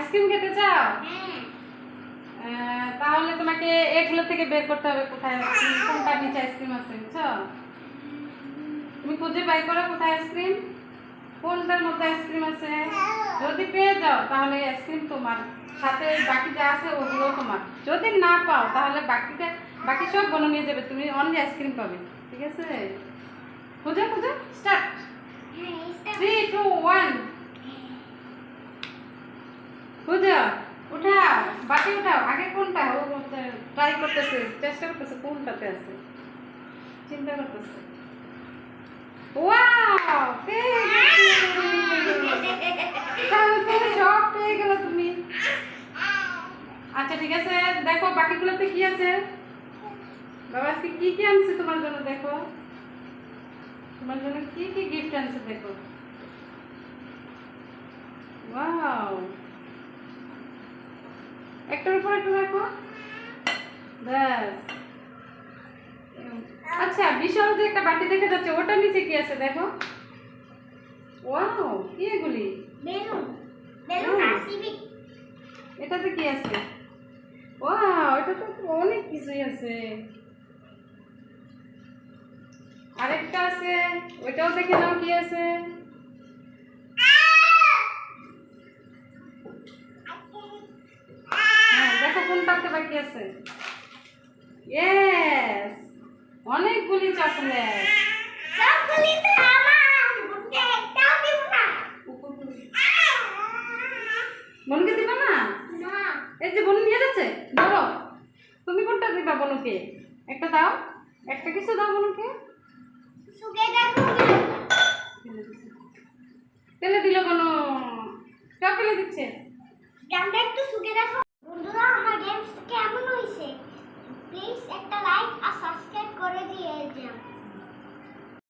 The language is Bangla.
আইসক্রিম খেতে চাও? তাহলে তোমাকে এগুলো থেকে বের করতে হবে কোথায় আইসক্রিম, কোনটা নিচে আইসক্রিম আছে, বুঝছো? তুমি খুঁজে বাই করো কোথায় আইসক্রিম, কোনটার মধ্যে আইসক্রিম আছে। যদি পেয়ে যাও তাহলে আইসক্রিম তোমার, সাথে বাকি যা আছে ওগুলো তোমার। যদি না পাও তাহলে বাকি সব বলে নিয়ে যাবে, তুমি অনলি আইসক্রিম পাবে। ঠিক আছে, খুঁজো খুঁজো, স্টার্ট। 3 2 1 খুঁজো, উঠাও, বাকি উঠাও। আগে কোনটা ও ট্রাই করতেছে, চেষ্টা করতেছে কোনটাতে আছে, চিন্তা করতেছে। ওয়াও, পেয়ে গেছো, সব পেয়ে গেল তুমি। আচ্ছা ঠিক আছে, দেখো বাকিগুলোতে কি আছে। বাবা আজকে কি কি আনছে তোমার জন্য, দেখো তোমার জন্য কি কি গিফট আনছে, দেখো। ওয়াও, একটার উপর একটু রাখো, ব্যাস। আচ্ছা, বিশাল যে একটা বাটি দেখা যাচ্ছে, ওটার নিচে কি আছে দেখো। ওয়াও, কি এগুলি? বেলুন, বেলুন আসিবি। এটাতে কি আছে? ওয়াও, এটা তো অনেক কিছুই আছে। আরেকটা আছে, ওইটাও দেখে নাও কি আছে। হ্যাঁ, দেখো কোনটাতে বাকি আছে। ইয়েস, অনেকগুলি চকলেট। সবগুলি তো আমার, বুকে একটাও দিব না। বনুকে দিবা না? না, এই যে বনু নিয়ে যাচ্ছে, ধরো। তুমি কোনটা দিবা বনুকে? একটা দাও, একটা কিছু দাও বনুকে। সুগে দেখো। ফেলে দিল বনু, সব ফেলে দিচ্ছে। গামটা একটু সুগে দেখো।